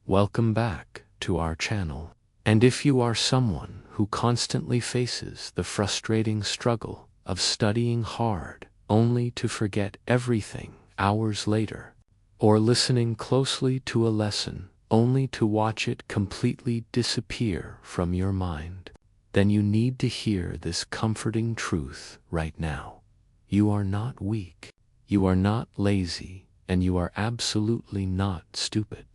Welcome back to our channel. And if you are someone who constantly faces the frustrating struggle of studying hard only to forget everything hours later, or listening closely to a lesson only to watch it completely disappear from your mind, then you need to hear this comforting truth right now. You are not weak, you are not lazy, and you are absolutely not stupid.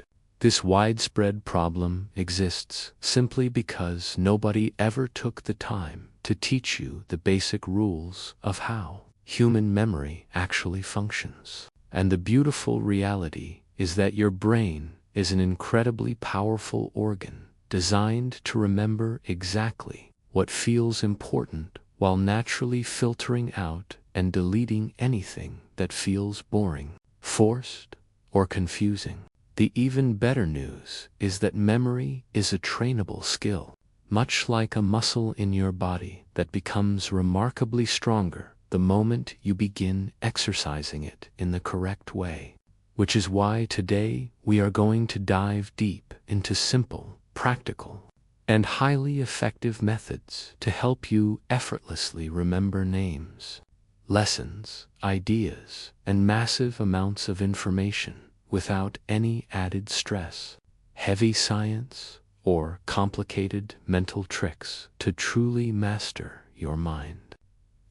This widespread problem exists simply because nobody ever took the time to teach you the basic rules of how human memory actually functions. And the beautiful reality is that your brain is an incredibly powerful organ designed to remember exactly what feels important while naturally filtering out and deleting anything that feels boring, forced, or confusing. The even better news is that memory is a trainable skill, much like a muscle in your body that becomes remarkably stronger the moment you begin exercising it in the correct way. Which is why today we are going to dive deep into simple, practical, and highly effective methods to help you effortlessly remember names, lessons, ideas, and massive amounts of information without any added stress, heavy science, or complicated mental tricks to truly master your mind.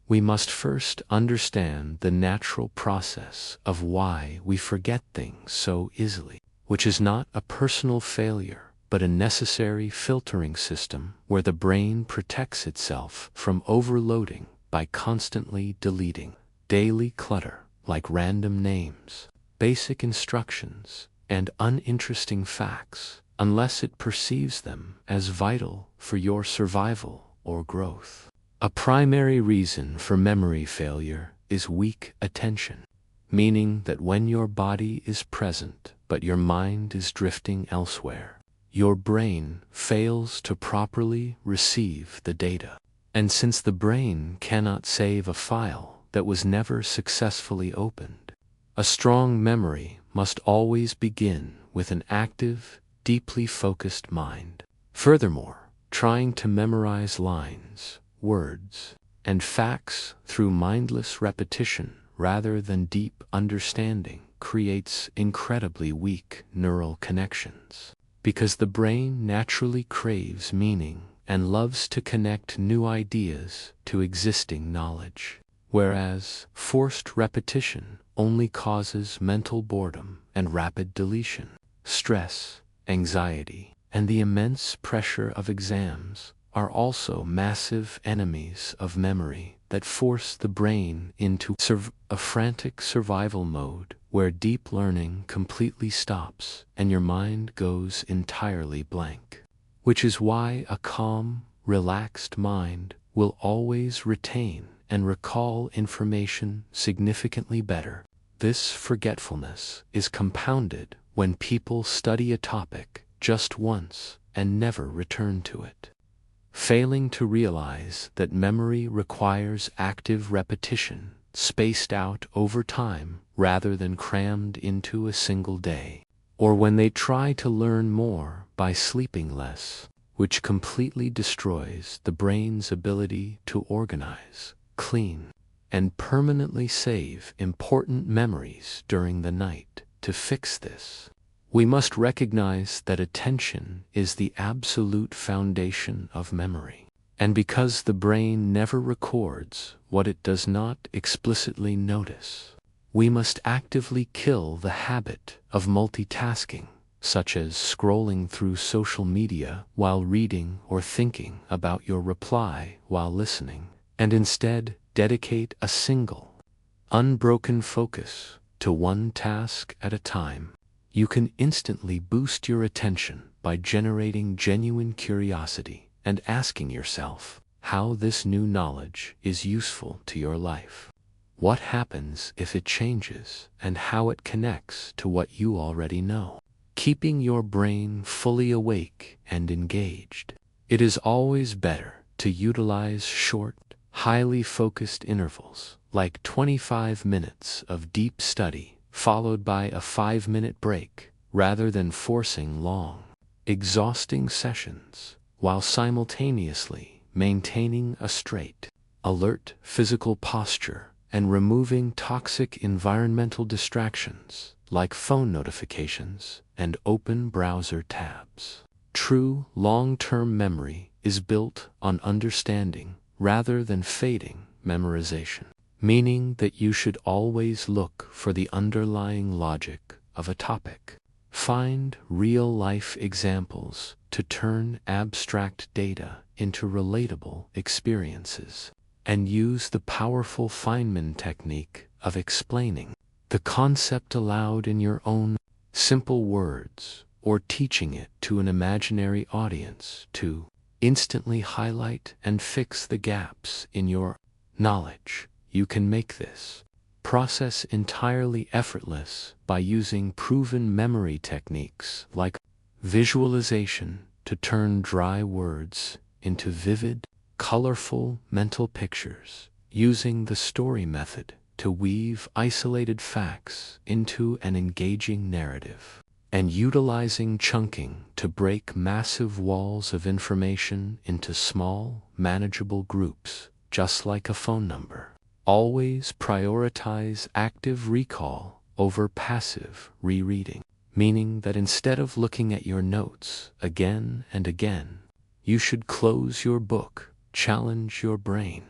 We must first understand the natural process of why we forget things so easily, which is not a personal failure, but a necessary filtering system where the brain protects itself from overloading by constantly deleting daily clutter like random names, basic instructions, and uninteresting facts, unless it perceives them as vital for your survival or growth. A primary reason for memory failure is weak attention, meaning that when your body is present but your mind is drifting elsewhere, your brain fails to properly receive the data. And since the brain cannot save a file that was never successfully opened, a strong memory must always begin with an active, deeply focused mind. Furthermore, trying to memorize lines, words, and facts through mindless repetition rather than deep understanding creates incredibly weak neural connections. Because the brain naturally craves meaning and loves to connect new ideas to existing knowledge, whereas forced repetition only causes mental boredom and rapid deletion. Stress, anxiety, and the immense pressure of exams are also massive enemies of memory that force the brain into a frantic survival mode where deep learning completely stops and your mind goes entirely blank. Which is why a calm, relaxed mind will always retain and recall information significantly better. This forgetfulness is compounded when people study a topic just once and never return to it, failing to realize that memory requires active repetition, spaced out over time rather than crammed into a single day. Or when they try to learn more by sleeping less, which completely destroys the brain's ability to organize, clean, and permanently save important memories during the night. To fix this, we must recognize that attention is the absolute foundation of memory. And because the brain never records what it does not explicitly notice, we must actively kill the habit of multitasking, such as scrolling through social media while reading or thinking about your reply while listening, and instead dedicate a single, unbroken focus to one task at a time. You can instantly boost your attention by generating genuine curiosity and asking yourself how this new knowledge is useful to your life. What happens if it changes, and how it connects to what you already know, keeping your brain fully awake and engaged. It is always better to utilize short, highly focused intervals, like 25 minutes of deep study, followed by a 5-minute break, rather than forcing long, exhausting sessions, while simultaneously maintaining a straight, alert physical posture and removing toxic environmental distractions like phone notifications and open browser tabs. True long-term memory is built on understanding rather than fading memorization, meaning that you should always look for the underlying logic of a topic. Find real-life examples to turn abstract data into relatable experiences, and use the powerful Feynman technique of explaining the concept aloud in your own simple words, or teaching it to an imaginary audience to instantly highlight and fix the gaps in your knowledge. You can make this process entirely effortless by using proven memory techniques like visualization to turn dry words into vivid, colorful mental pictures, using the story method to weave isolated facts into an engaging narrative, and utilizing chunking to break massive walls of information into small, manageable groups, just like a phone number. Always prioritize active recall over passive rereading, meaning that instead of looking at your notes again and again, you should close your book, challenge your brain,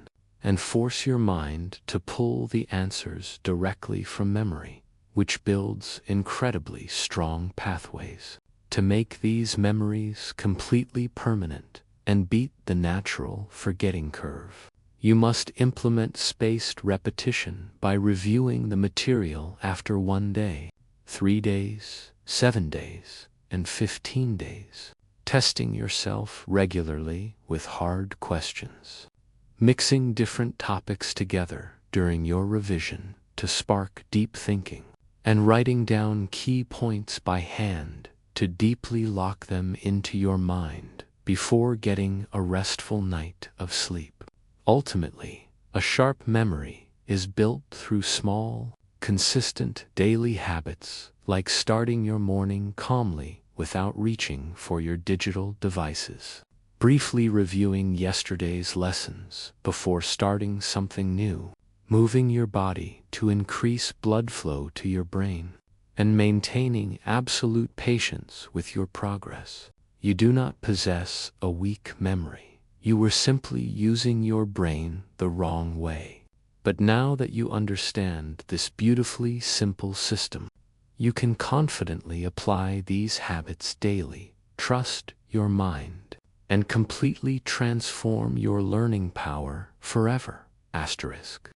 and force your mind to pull the answers directly from memory, which builds incredibly strong pathways to make these memories completely permanent and beat the natural forgetting curve. You must implement spaced repetition by reviewing the material after 1 day, 3 days, 7 days, and 15 days, testing yourself regularly with hard questions, mixing different topics together during your revision to spark deep thinking, and writing down key points by hand to deeply lock them into your mind before getting a restful night of sleep. Ultimately, a sharp memory is built through small, consistent daily habits like starting your morning calmly without reaching for your digital devices, briefly reviewing yesterday's lessons before starting something new, moving your body to increase blood flow to your brain, and maintaining absolute patience with your progress. You do not possess a weak memory. You were simply using your brain the wrong way. But now that you understand this beautifully simple system, you can confidently apply these habits daily, trust your mind, and completely transform your learning power forever. Asterisk.